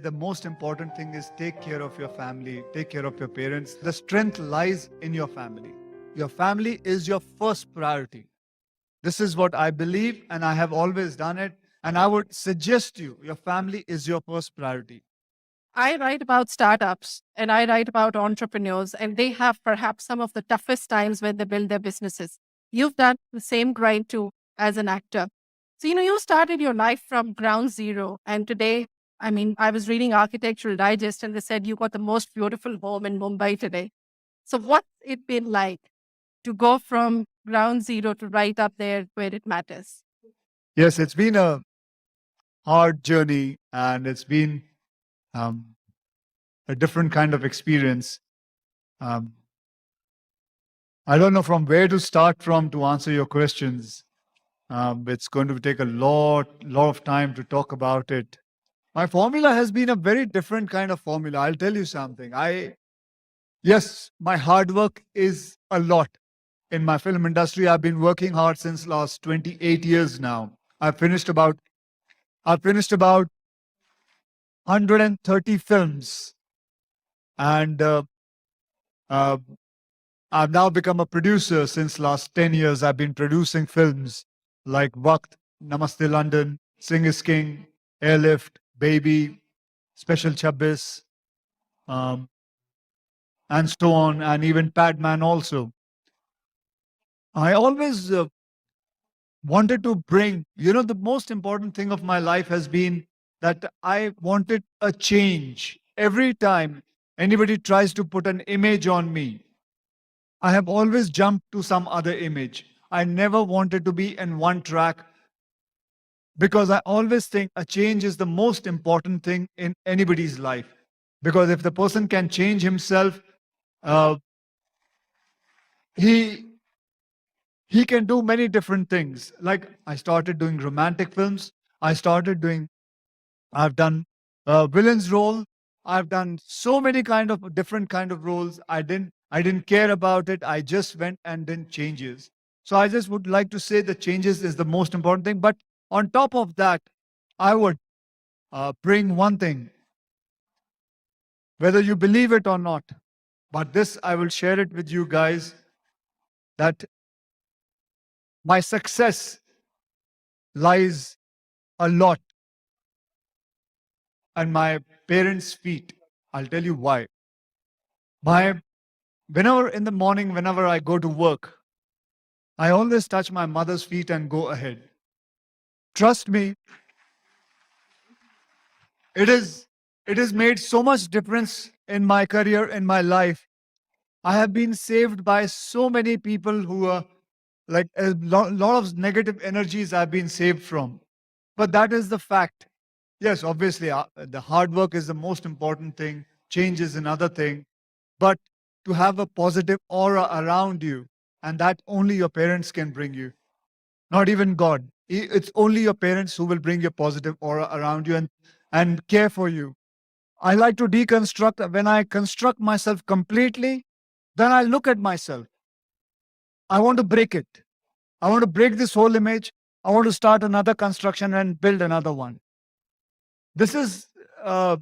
The most important thing is take care of your family, take care of your parents. The strength lies in your family. Your family is your first priority. This is what I believe, and I have always done it. And I would suggest you, your family is your first priority. I write about startups and I write about entrepreneurs, and they have perhaps some of the toughest times when they build their businesses. You've done the same grind too as an actor. So, you started your life from ground zero. And today, I was reading Architectural Digest and they said you got the most beautiful home in Mumbai today. So, what's it been like to go from ground zero to right up there where it matters? Yes, it's been a hard journey and it's been um, a different kind of experience. Um, I don't know from where to start from to answer your questions. It's going to take a lot of time to talk about it. My formula has been a very different kind of formula. I'll tell you something. Yes, my hard work is a lot. In my film industry, I've been working hard since last 28 years now. I've finished about 130 films, and uh, I've now become a producer since last 10 years. I've been producing films like Waqt, Namaste London, Sing is King, Airlift, Baby, Special Chabbis, um, and so on, and even Padman also. I always wanted to bring, the most important thing of my life has been that I wanted a change. Every time anybody tries to put an image on me, I have always jumped to some other image. I never wanted to be in one track because I always think a change is the most important thing in anybody's life. Because if the person can change himself, uh, he he can do many different things. Like I started doing romantic films. I started doing. I've done villains role. I've done so many kind of different kind of roles. I didn't care about it. I just went and did changes. So I just would like to say the changes is the most important thing. But on top of that, I would bring one thing, whether you believe it or not. But this I will share it with you guys that my success lies a lot on my parents' feet. I'll tell you why. My Whenever in the morning, whenever I go to work, I always touch my mother's feet and go ahead. Trust me, it is it has made so much difference in my career, in my life. I have been saved by so many people who are like a lot of negative energies I've been saved from. But that is the fact. Yes, obviously, the hard work is the most important thing. Change is another thing. But to have a positive aura around you, and that only your parents can bring you, not even God. It's only your parents who will bring your positive aura around you and care for you. I like to deconstruct. When I construct myself completely, then I look at myself. I want to break it. I want to break this whole image. I want to start another construction and build another one. This is, I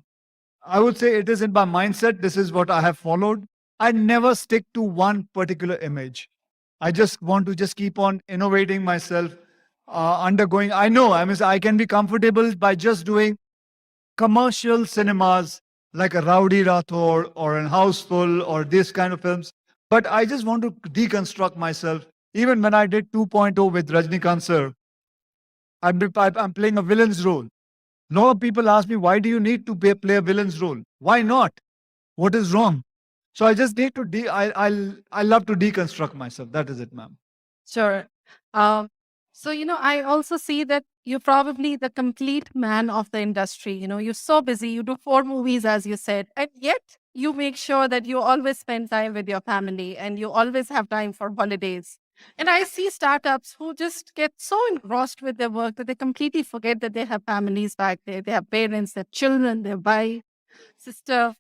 would say, it is in my mindset. This is what I have followed. I never stick to one particular image. I just want to just keep on innovating myself, undergoing. I can be comfortable by just doing commercial cinemas like a Rowdy Rathore or an Houseful or this kind of films. But I just want to deconstruct myself. Even when I did 2.0 with Rajnikant sir, I'm playing a villain's role. A lot of people ask me, why do you need to play a villain's role? Why not? What is wrong? So I just need to I love to deconstruct myself. That is it, ma'am. Sure. Um, so, I also see that you're probably the complete man of the industry. You're so busy. You do four movies, as you said, and yet you make sure that you always spend time with your family and you always have time for holidays. And I see startups who just get so engrossed with their work that they completely forget that they have families back there. They have parents, their children, their wife, sister.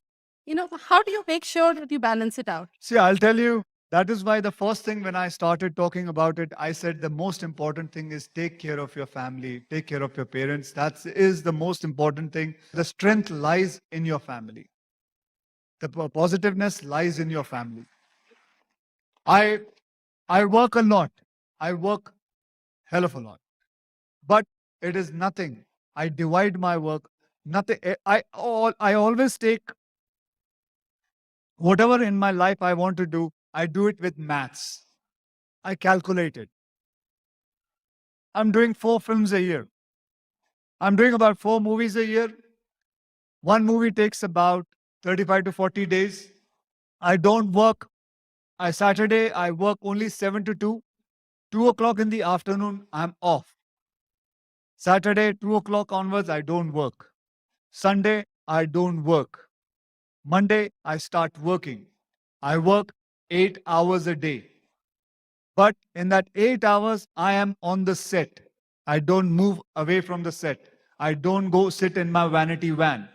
How do you make sure that you balance it out? See, I'll tell you. That is why the first thing when I started talking about it, I said the most important thing is take care of your family, take care of your parents. That is the most important thing. The strength lies in your family. The positiveness lies in your family. I I work a lot. I work hell of a lot. But it is nothing. I divide my work. Nothing. I always take whatever in my life I want to do. I do it with maths. I calculate it. I'm doing 4 films a year. I'm doing about 4 movies a year. One movie takes about 35 to 40 days. I don't work. Saturday, I work only 7 to 2. 2 o'clock in the afternoon, I'm off. Saturday, 2 o'clock onwards, I don't work. Sunday, I don't work. Monday, I start working. I work 8 hours a day. But in that 8 hours, I am on the set. I don't move away from the set. I don't go sit in my vanity van.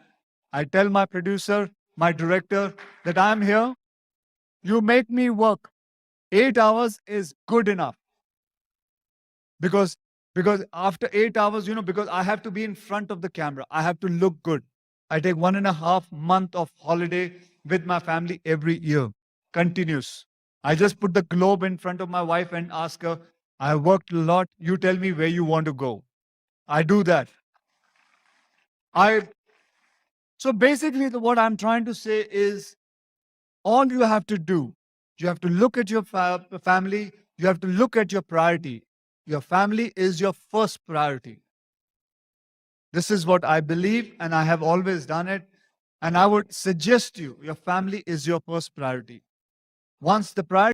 I tell my producer, my director, that I'm here. You make me work. 8 hours is good enough because because after 8 hours, because I have to be in front of the camera. I have to look good. I take 1.5 month of holiday with my family every year. Continuous. I just put the globe in front of my wife and ask her, I worked a lot. You tell me where you want to go. I do that. I so basically what I'm trying to say is all you have to do, you have to look at your family, you have to look at your priority. Your family is your first priority. This is what I believe, and I have always done it. And I would suggest you, your family is your first priority. Once the priority